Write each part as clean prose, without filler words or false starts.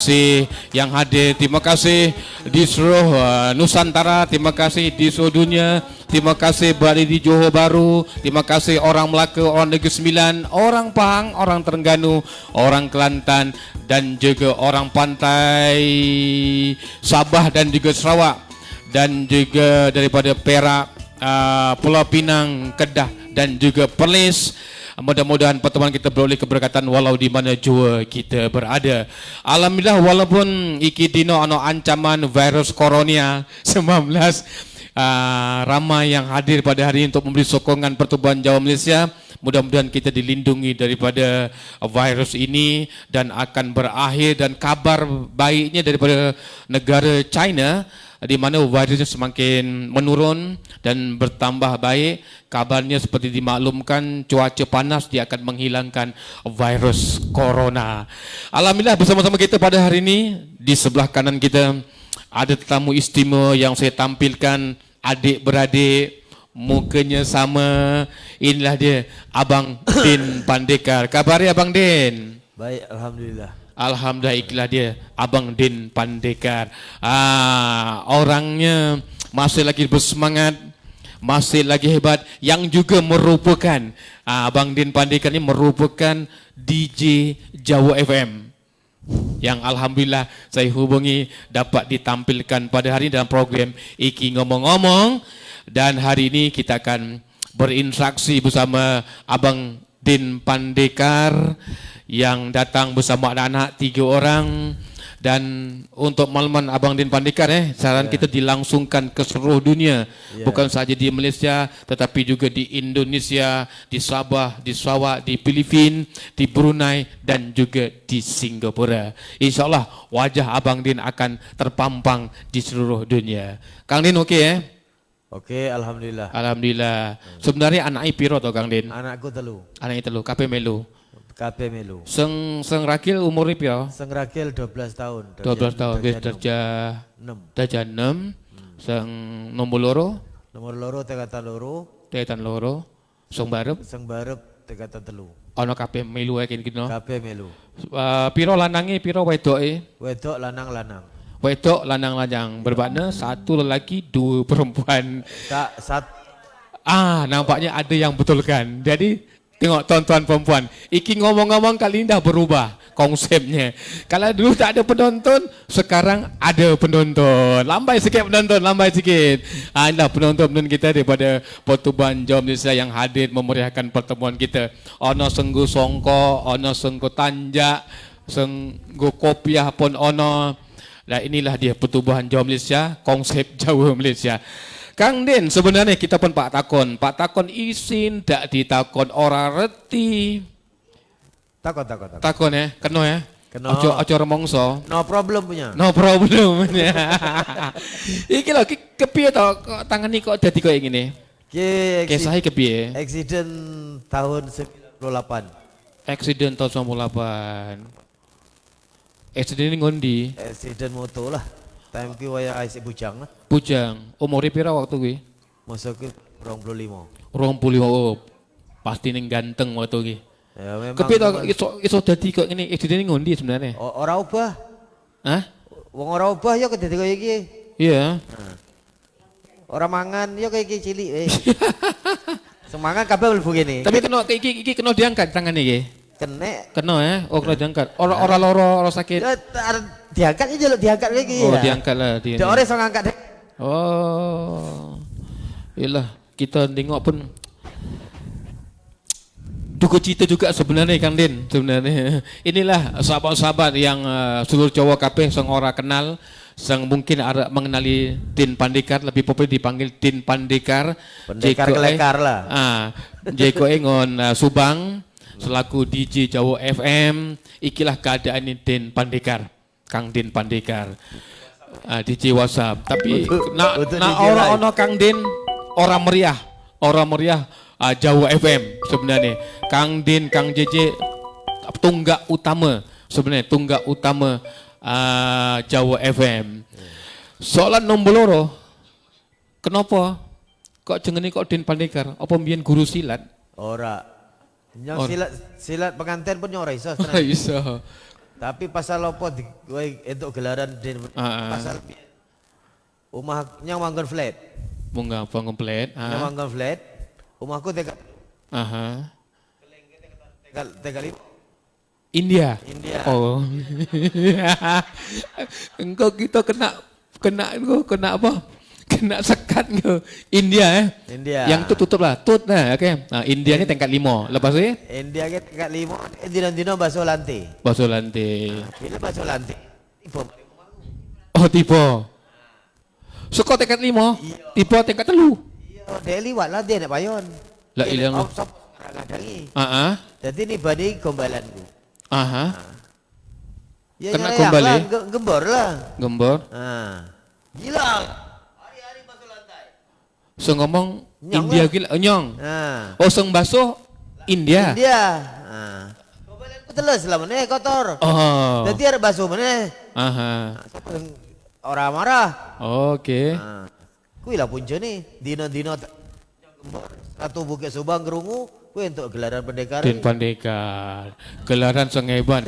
kasih yang hadir, terima kasih di seluruh Nusantara, terima kasih di seluruh dunia, terima kasih berada di Johor Bahru, terima kasih orang Melaka, orang Negeri Sembilan, orang Pahang, orang Terengganu, orang Kelantan dan juga orang pantai Sabah dan juga Sarawak dan juga daripada Perak, Pulau Pinang, Kedah dan juga Perlis. Mudah-mudahan pertemuan kita beroleh keberkatan walau di mana jua kita berada. Alhamdulillah, walaupun iki dino ano ancaman virus corona 19, ramai yang hadir pada hari ini untuk memberi sokongan pertubuhan Jawa Malaysia. Mudah-mudahan kita dilindungi daripada virus ini dan akan berakhir, dan kabar baiknya daripada negara China di mana virusnya semakin menurun dan bertambah baik. Kabarnya seperti dimaklumkan, cuaca panas dia akan menghilangkan virus corona. Alhamdulillah, bersama-sama kita pada hari ini di sebelah kanan kita ada tetamu istimewa yang saya tampilkan, adik-beradik, mukanya sama. Inilah dia, Abang Din Pandekar. Kabarnya Abang Din? Baik, alhamdulillah. Alhamdulillah, itulah dia Abang Din Pandekar. Orangnya masih lagi bersemangat, masih lagi hebat, yang juga merupakan Abang Din Pandekar ini merupakan DJ Jawa FM yang alhamdulillah saya hubungi dapat ditampilkan pada hari ini dalam program Iki Ngomong-Ngomong. Dan hari ini kita akan berinteraksi bersama Abang Din Pandekar yang datang bersama anak-anak 3 orang. Dan untuk makluman Abang Din Pandekar, saran kita dilangsungkan ke seluruh dunia, bukan saja di Malaysia tetapi juga di Indonesia, di Sabah, di Sarawak, di Filipina, di Brunei dan juga di Singapura. InsyaAllah wajah Abang Din akan terpampang di seluruh dunia. Kang Din okey Okey, alhamdulillah. Alhamdulillah. Sebenarnya anaknya piro to Kang Din? Anakku telu. Anaknya telu, kape melu. Kape melu. Seng rakil umur piro? Seng rakil 12 tahun. 12 tahun, wis darjah 6. Darjah 6. Seng nombor loro? Nomor loro tingkatan loro. Tingkatan loro. Seng barep? Seng barep tingkatan telu. Ono kape melu kene iki no. Kape melu. Piro lanange, piro wedoke? Wedok lanang-lanang. Wedok lanang-lanang, bermakna 1 lelaki 2 perempuan. Nampaknya ada yang betulkan. Jadi tengok tuan-tuan perempuan, Iki ngomong-ngomong kali ini dah berubah konsepnya. Kalau dulu tak ada penonton, sekarang ada penonton. Lambai sikit penonton, lambai sikit. Inilah penonton-penonton kita daripada pertubuhan Jawa Malaysia yang hadir memeriahkan pertemuan kita. Ono senggu songko, ono senggu tanjak, senggu kopiah pun ono. Nah, inilah dia pertubuhan Jawa Malaysia, konsep Jawa Malaysia. Kang Din, sebenarnya kita pun Pak Takon isin tak ditakon ora reti. Takon. Takon kena Kena. Ojo remongso. No problem punya. No problem. Iki lho kepiye to tangan iki kok dadi koyo ngene? Kesahe kepiye? Eksiden tahun 98. Eksiden tahun 98. Eksiden ini ngondi? Eksiden moto lah. Time ki waya isih bujang lah. Bujang. Umure pira waktu kuwi? Masa ki 25. 25. Oh, pasti ning ganteng waktu ki. Ya memang. Kepiye to iso dadi kok ngene? Eksiden ini ngondi sebenarnya? Ora ubah. Hah? Wong ora ubah ya dadi koyo iki. Iya. Ora mangan ya koyo iki cilik. Semangat kabeh mlebu kene. Tapi kena iki kena diangkat tangan iki. Kena oh kena diangkat. Ora loro, ora sakit. Ya diangkat aja lo, diangkat lagi. Oh, diangkat lah dia. Dia orang yang ngangkat. Oh. Iyalah, kita tengok pun duka cita juga sebenarnya Kang Din, sebenarnya. Inilah sahabat-sahabat yang seluruh Jawa kabeh sing ora kenal, sing mungkin ada mengenali Din Pandekar, lebih populer dipanggil Din Pandekar. Pendekar kelekar lah. Jeko ngon Subang selaku DJ Jawa FM. Ikilah keadaan Din Pandekar, Kang Din Pandekar, DJ WhatsApp. Tapi nak orang ono Kang Din orang meriah Jawa FM sebenarnya. Kang Din, Kang JJ tunggak utama sebenarnya, tunggak utama Jawa FM. Soalan nombor loro, kenapa kok jenenge kok Din Pandekar? Apa mbiyen guru silat? Ora. Yang silat pengantin pun ora iso. Iso. Tapi pasal apa untuk gelaran din pasal umahnya manggon flat. Bunga komplit. Yang manggon flat. Umahku tegal. Aha. Tegal India. India. Oh. Engkau kita kena apa? Kena sekat ke India India. Yang tu tutup lah. Tut lah, okey. Nah, India ni tingkat 5. Lepas tu India ke tingkat 5, dino-dino basuh lantai. basuh lantai. Bila basuh lantai, tiba. Oh, tiba. So kau tingkat 5, tiba tingkat 3. Iya, dia liwat lah dia nak payon. La ilah. Jadi ni badi gombalanku. Aha. Ya, kena gombal gembor lah. Gembor. Gila. Hari-hari basuh lantai. So ngomong Nyong India lah. gila, nyong. Oh, seng basuh India. Gombalanku teles lah mana kotor. Oh. Jadi ada basuh mana. Aha. Orang marah. Okey. Kui lah punca ni. Dino-dino satu Bukit Subang Gerungu. Kui untuk gelaran pendekar. Den Pandekar. Gelaran seng hebat.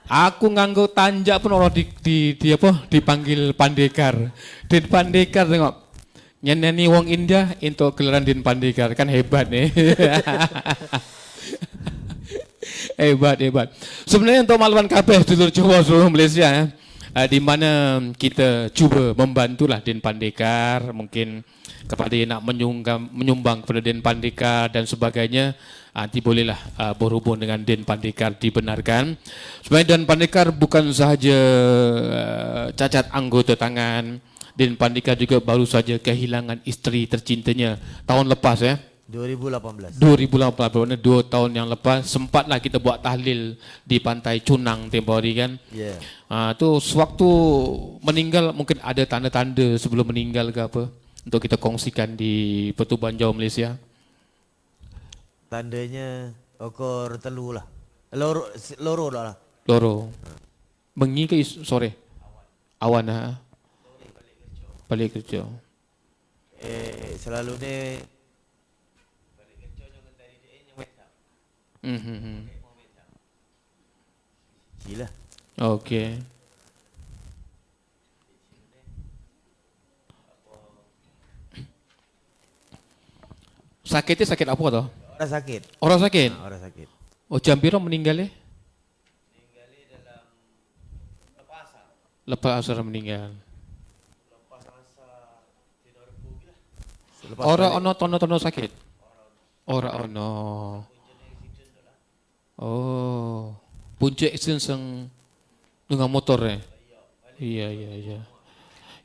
Aku nganggo tanjak pun orang di apa dipanggil Pandekar. Den Pandekar tengok. Nyanyi wong India untuk gelaran Den Pandekar kan hebat nih. hebat. Sebenarnya untuk makluman kabeh dulur Jawa seluruh Malaysia ya. Di mana kita cuba membantulah Den Pandekar, mungkin kepada yang nak menyumbang kepada Den Pandekar dan sebagainya, nanti bolehlah berhubung dengan Den Pandekar dibenarkan. Sebenarnya Den Pandekar bukan sahaja cacat anggota tangan, Den Pandekar juga baru saja kehilangan isteri tercintanya tahun lepas ya. 2018. 2018, 2 tahun yang lepas, sempatlah kita buat tahlil di Pantai Cunang tempoh hari kan. Ya. Tu sewaktu meninggal mungkin ada tanda-tanda sebelum meninggal ke apa untuk kita kongsikan di Pertubuhan Jawa Malaysia. Tandanya okor telu lah. Loro lah. Loro. Bengi ke sore? Awan ha. Balik kerja. Selalu ni gila. Okey. Sakitnya sakit apa toh? Orang sakit. Orang sakit? Orang sakit. Oh, jam piro meninggal eh? Meninggal dalam lepas asar. Lepas asar meninggal. Lepas asar tidur pagi lah. Orang ono tono sakit. Orang ono. Oh, puncak accident sang dengan motor Iya.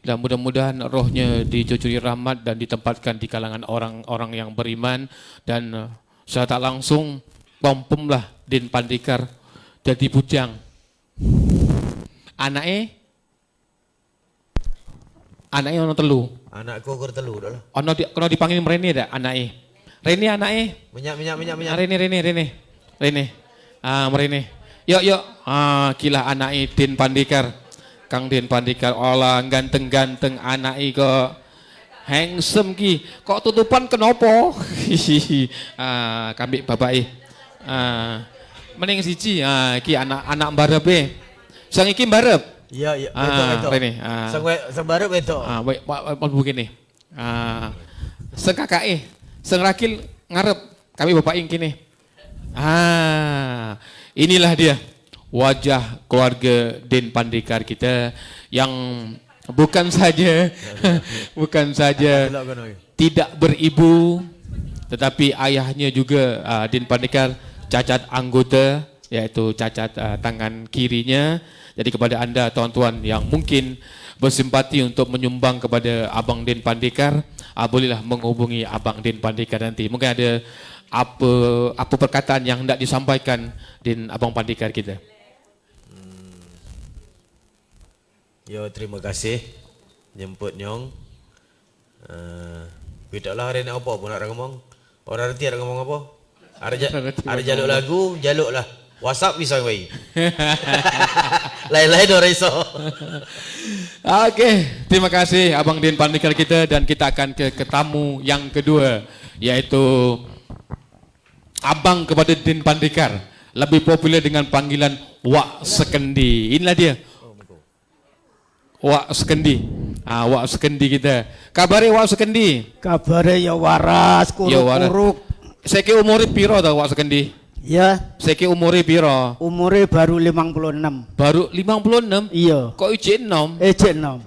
Dan mudah-mudahan rohnya dicucuri rahmat dan ditempatkan di kalangan orang-orang yang beriman dan secara tak langsung pompomlah Den Pandekar jadi bujang. Anaknya ono telu. Anakku ukur telu dah lah. Ono kalau dipanggil Rene dak anaknya. Rene anaknya. Minyak. Rene. Merene. Yuk. Gila anaknya Den Pandekar. Kang Den Pandekar olah ganteng-ganteng anaknya kok handsome ki. Kok tutupan kenapa? Kambik bapak mending siji ki anak mbarep sang iki mbarep. Iya, betul. Rene. Sang mbarep betul. Begini. Sang kakake, sang rakil ngarep kami bapak ing kene. Inilah dia wajah keluarga Den Pandekar kita yang bukan saja tidak beribu, tetapi ayahnya juga Den Pandekar cacat anggota, yaitu cacat tangan kirinya. Jadi kepada anda tuan-tuan yang mungkin bersimpati untuk menyumbang kepada Abang Den Pandekar, bolehlah menghubungi Abang Den Pandekar nanti. Mungkin ada apa perkataan yang hendak disampaikan din Abang Pandekar kita. Yo, terima kasih jemput nyong. Bidaklah hari ni apa pun nak ngomong. Orang reti nak ngomong apa? Ada jaluk lagu, jaluklah. WhatsApp bisa wei. Lain-lain orang iso. Okey, terima kasih Abang Den Pandekar kita dan kita akan ke tamu yang kedua, yaitu Abang kepada Den Pandekar, lebih popular dengan panggilan Wak Sekendi. Inilah dia. Wak Sekendi. Wak Sekendi kita. Kabare Wak Sekendi. Kabare ya waras, kuruk-kuruk. Saiki umure piro ta Wak Sekendi? Ya, Saiki umure piro? umure baru 56. Baru 56? Iya. Kok ijin nom? Ejek nom.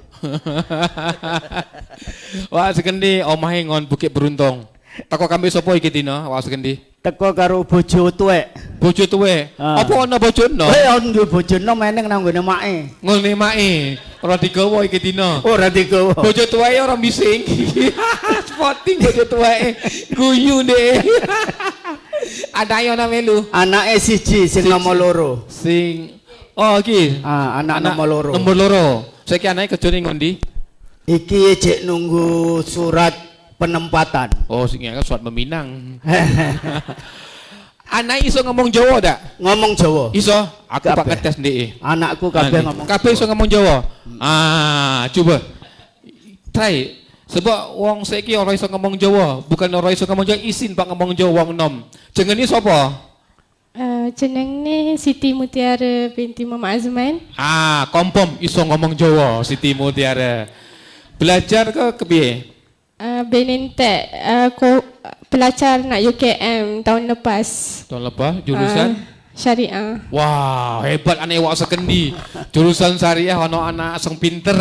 Wak Sekendi omahe ngon Bukit Beruntung. Teko kambe sapa iki dina Wak Sekendi? Teko karo bojo tuwek. Bojo tuwe. Apa ana bojo nom? Ono bojo nom meneng nang nggone make. Ngene mae. Ora digawa iki dina. Ora digawa. Bojo tuweke ora bising. Spotting bojo tuweke. Guyu ndek. Ada ayo ana melu. Anake siji sing nomor loro. Iki. Anak nomor loro. Nomor loro. Saiki anake kerjane ngondi? Iki cek nunggu surat penempatan. Oh, sing ngene surat meminang. Anak iso ngomong Jawa dak? Ngomong Jawa. Iso? Aku Kabeh. pak ngetes ndek. Anakku kabeh ngomong. Kabeh iso ngomong Jawa. Coba. Try. Sebab wong saiki ora iso ngomong Jawa, bukan ora iso ngomong Jawa, isin pak ngomong Jawa wong nom. Jenenge sapa? Jenenge Siti Mutiara binti Mama Azman. Kompom iso ngomong Jawa, Siti Mutiara. Belajar ke kepiye? Benente pelajar nak UKM tahun lepas. Tahun lepas jurusan Syariah. Wah, hebat anak Wak Sekendi. Jurusan syariah ana anak sing pinter.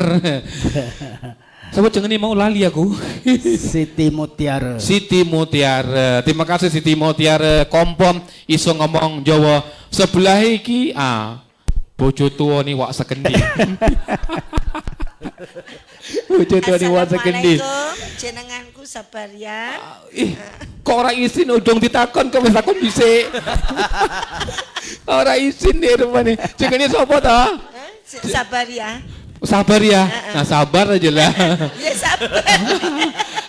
Sebab jenenge mau lali aku. Siti Mutiara. Siti Mutiara. Terima kasih Siti Mutiara. Kompom iso ngomong Jawa. Sebelah iki bojo tuwa ni Wak Sekendi. Bojo tuwa ni Wak Sekendi. Assalamualaikum, jenenganku sabar ya. Kok ora izin udung ditakon kok wis takon dhisik. Ora izin nek rupane. Jenenge sapa ta? Sabar ya. Sabar ya. Nah, sabar aja lah. Ya sabar.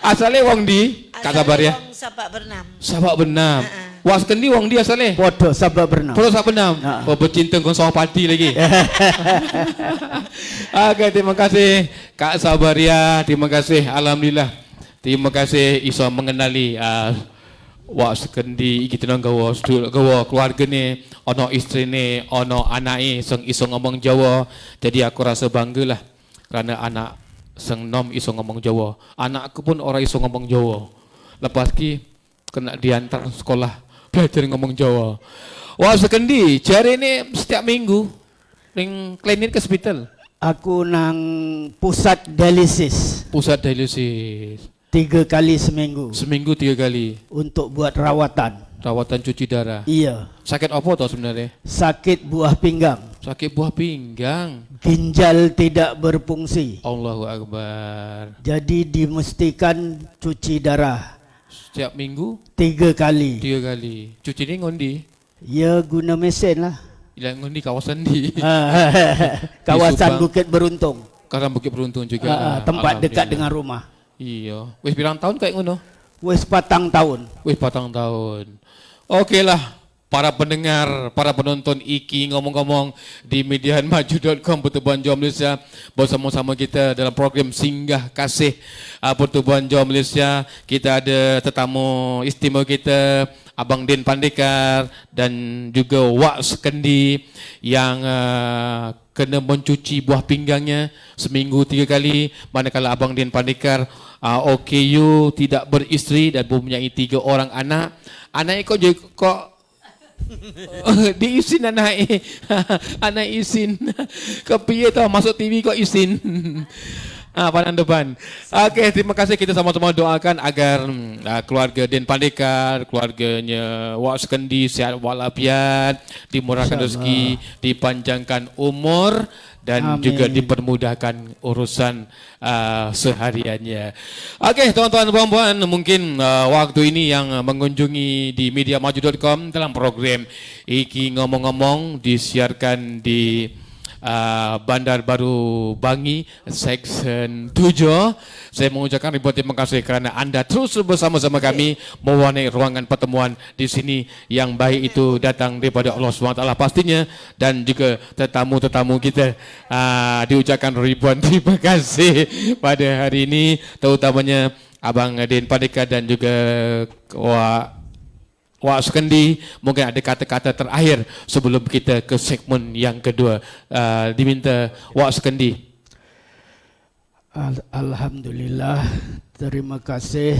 Asale wong di? Kak sabar ya. Wong Sabak Bernam. Sabak Benam. Wak Sekendi wong di asale? Podo Sabak Bernam. Podo Sabak Benam. Oh, bercinta kon sawah padi lagi. Oke, terima kasih Kak Sabaria. Terima kasih. Alhamdulillah. Terima kasih iso mengenali Wak Sekendi iki tenang gawa keluargane, ana istrine, ana anake sing iso ngomong Jawa. Jadi aku rasa bangga lah kerana anak sing nom iso ngomong Jawa. Anakku pun ora iso ngomong Jawa. Lepas ki kena diantar sekolah belajar ngomong Jawa. Wak Sekendi jarene setiap minggu ning klinik ke hospital. Aku nang pusat dialisis. Pusat dialisis. 3 kali seminggu. Seminggu 3 kali. Untuk buat rawatan. Rawatan cuci darah. Iya. Sakit apa toh sebenarnya? Sakit buah pinggang. Sakit buah pinggang. Ginjal tidak berfungsi. Allahu Akbar. Jadi dimestikan cuci darah. Setiap minggu? 3 kali. 3 kali. Cuci ni ngondi? Ya guna mesin lah. Ilang ngondi kawasan di. Kawasan Bukit Beruntung. Kawasan Bukit Beruntung juga. Tempat dekat dengan rumah. Iya. Wis pirang tahun kayak ngono? Wis 4 tahun. Wis 4 tahun. Oke lah. Para pendengar, para penonton Iki ngomong-ngomong di medianmaju.com Pertubuhan Jawa Malaysia bersama-sama kita dalam program Singgah Kasih Pertubuhan Jawa Malaysia. Kita ada tetamu istimewa kita Abang Din Pandekar dan juga Wak Sekendi yang kena mencuci buah pinggangnya seminggu 3 kali, manakala Abang Din Pandekar OKU tidak beristeri dan mempunyai 3 orang anak. Anak kok diisin anak isin kepiye tau masuk TV kok isin. Pandang depan. Okey, terima kasih, kita sama-sama doakan agar keluarga Din Pandekar, keluarganya Wak Sekendi sihat walafiat, dimurahkan rezeki, dipanjangkan umur dan juga dipermudahkan urusan sehariannya. Okey, tuan-tuan dan puan-puan, mungkin waktu ini yang mengunjungi di mediamaju.com dalam program Iki Ngomong-Ngomong disiarkan di Bandar Baru Bangi Section 7. Saya mengucapkan ribuan terima kasih kerana anda terus bersama-sama kami mewarnai ruangan pertemuan di sini yang baik itu datang daripada Allah SWT pastinya, dan juga tetamu-tetamu kita. Diucapkan ribuan terima kasih pada hari ini, terutamanya Abang Din Pandekar dan juga Wak Sukendi, mungkin ada kata-kata terakhir sebelum kita ke segmen yang kedua. Diminta Wak Sukendi. Alhamdulillah, terima kasih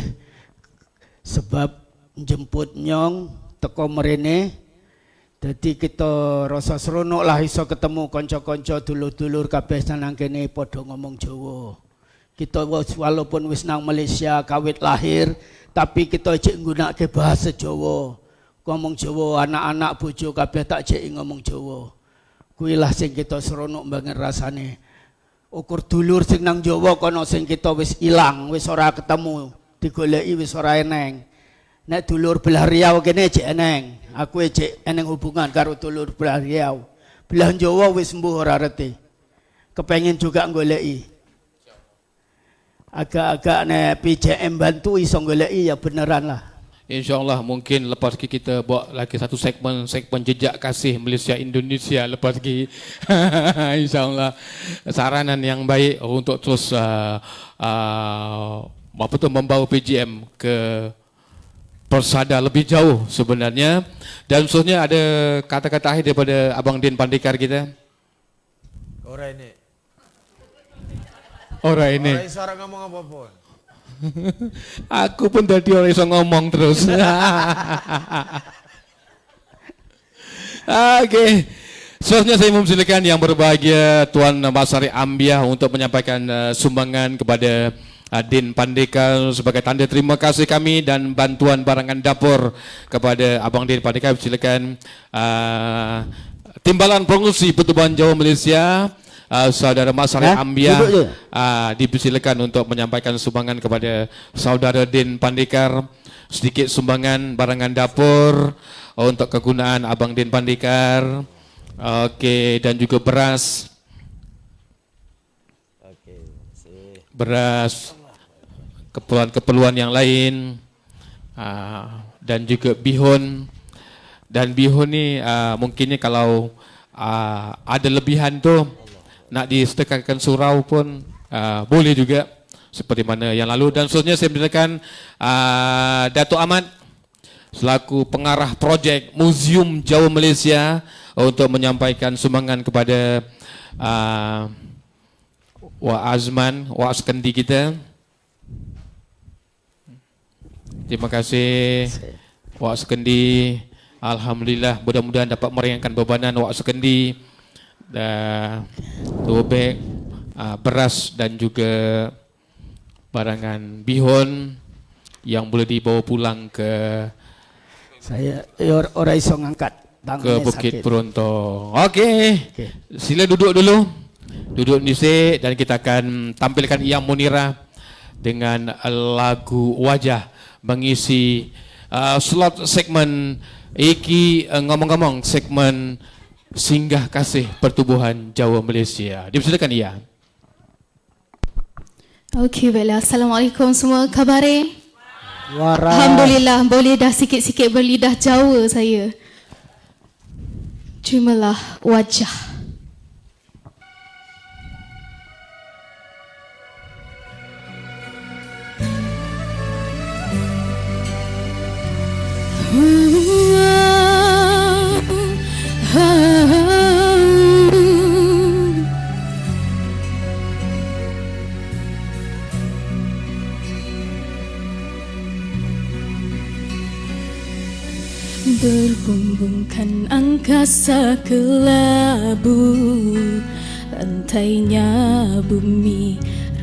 sebab jemput nyong teko merene. Jadi kita rasa seronok lah iso ketemu konco-konco dulur-dulur kabeh nang kene padha ngomong Jawa. Kita walaupun wis nang Malaysia kawit lahir, tapi kita cek nggunakake bahasa Jawa. Ngomong Jawa, anak-anak bojo kabeh tak cek ngomong Jawa. Kuwi lah sing kita seronok banget rasane. Ukur dulur sing nang Jawa kono sing kita wis ilang, wis ora ketemu, digoleki wis ora eneng. Nek dulur belah Riau kene cek eneng. Aku cek eneng hubungan karo dulur belah Riau. Belah Jawa wis mbuh ora reti. Kepengen juga goleki. Agak-agak nek PJM bantu iso goleki ya beneran lah. InsyaAllah mungkin lepas kita buat lagi satu segmen jejak kasih Malaysia Indonesia lepas lagi. InsyaAllah saranan yang baik untuk terus membawa PJM ke persada lebih jauh sebenarnya. Dan khususnya ada kata-kata akhir daripada Abang Din Pandekar kita. Orang ini. Orang ini. Orang seorang ngomong apa pun. Aku pun tadi orang iso ngomong terus. Oke. Selanjutnya saya mempersilakan yang berbahagia Tuan Masari Ambiah untuk menyampaikan sumbangan kepada Din Pandekar sebagai tanda terima kasih kami dan bantuan barangan dapur kepada Abang Din Pandekar. Silakan Timbalan Promosi Pertubuhan Jawa Malaysia, Saudara Masari Ambiah dipersilakan untuk menyampaikan sumbangan kepada Saudara Din Pandekar. Sedikit sumbangan barangan dapur untuk kegunaan Abang Din Pandekar. Okey, dan juga beras. Beras, keperluan-keperluan yang lain, dan juga bihun. Dan bihun ni mungkinnya kalau ada lebihan tu nak disedekahkan surau pun boleh juga seperti mana yang lalu. Dan seterusnya saya mempersilakan Datuk Ahmad selaku pengarah projek Museum Jawa Malaysia untuk menyampaikan sumbangan kepada Wak Azman, Wak Sukendi kita. Terima kasih Wak Sukendi. Alhamdulillah, mudah-mudahan dapat meringankan bebanan Wak Sukendi. Tobek, beras dan juga barangan bihun yang boleh dibawa pulang ke Saya orang iso ngangkat ke Bukit Perontong. Okey. Sila duduk dulu. Duduk di sini dan kita akan tampilkan Yang Munirah dengan lagu Wajah mengisi slot segmen iki ngomong-ngomong segmen Singgah Kasih Pertubuhan Jawa Malaysia. Dipersilakan Ia. Okey, baiklah. Assalamualaikum semua. Khabar? Warah. Alhamdulillah, boleh dah sikit-sikit berlidah Jawa saya. Terimalah wajah. Berbumbungkan angkasa kelabu, lantainya bumi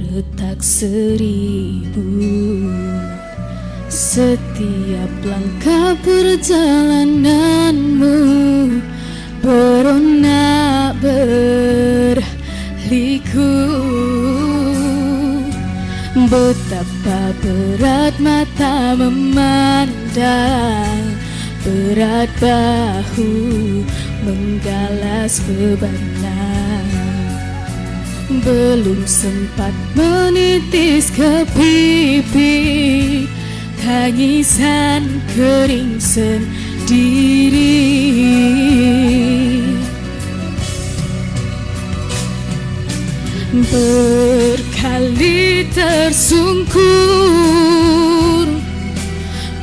retak seribu. Setiap langkah perjalananmu beronak berliku. Betapa berat mata memandang, berat bahu menggalas bebanan. Belum sempat menitis ke pipi, tangisan kering sendiri. Berkali tersungkur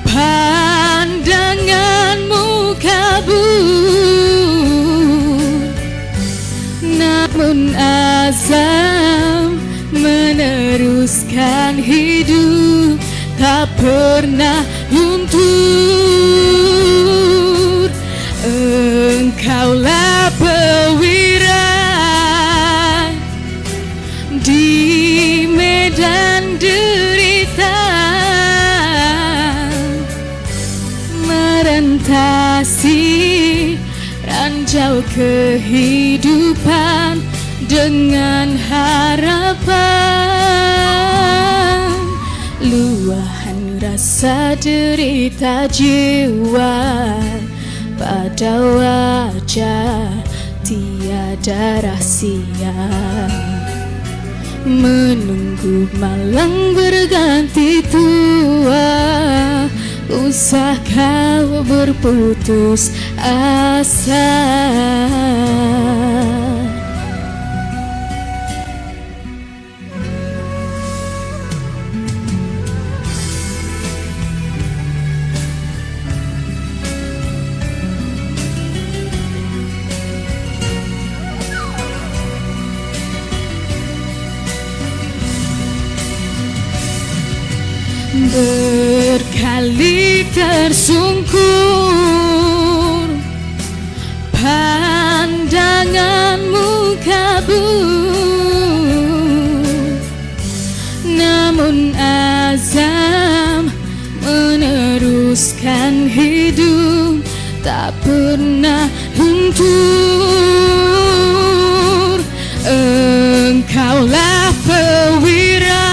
pandangan namun azam meneruskan hidup tak pernah luntur. Engkaulah perwira di medan derita, merentasi ranjau kehidupan dengan harapan. Luahan rasa derita jiwa pada wajah tiada rahsia, menunggu malang berganti tua, usah kau berputus asa. Berkali tersungkur, pandanganmu kabur, namun azam meneruskan hidup tak pernah luntur. Engkaulah perwira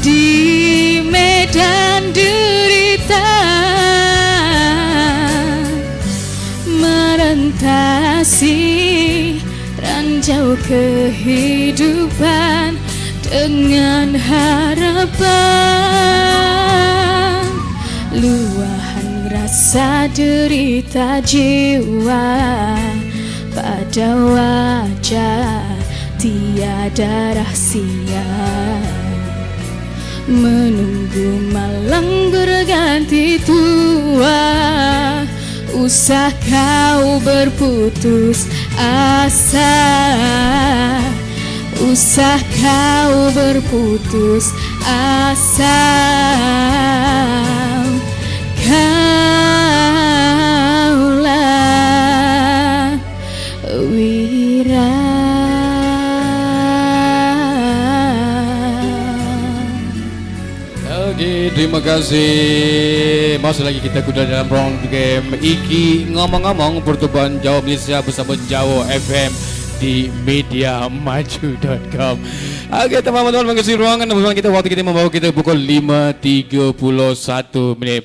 di medan derita, merentasi ranjau kehidupan dengan harapan. Luahan rasa derita jiwa pada wajah tiada rahsia, menunggu malang berganti tua, usah kau berputus asa, usah kau berputus asa. Kaulah wira. Terima kasih. Masih lagi kita kuda dalam program Iki Ngomong-Ngomong, pertubuhan Jawa Malaysia bersama Jawa FM di mediamaju.com. Oke teman-teman, mengisi ruangan bersama kita. Waktu kita membawa kita pukul 5.31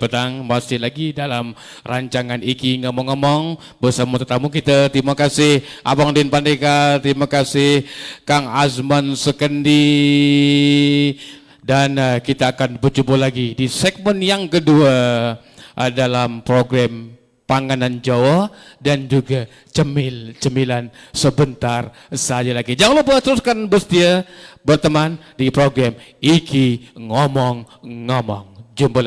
petang. Masih lagi dalam rancangan Iki Ngomong-Ngomong bersama tetamu kita. Terima kasih Abang Din Pandeka, terima kasih Kang Azman Sekendi. Dan kita akan berjumpa lagi di segmen yang kedua dalam program Panganan Jawa dan juga cemil-cemilan sebentar saja lagi. Jangan lupa teruskan bersetia berteman di program Iki Ngomong-Ngomong. Jumpa lagi.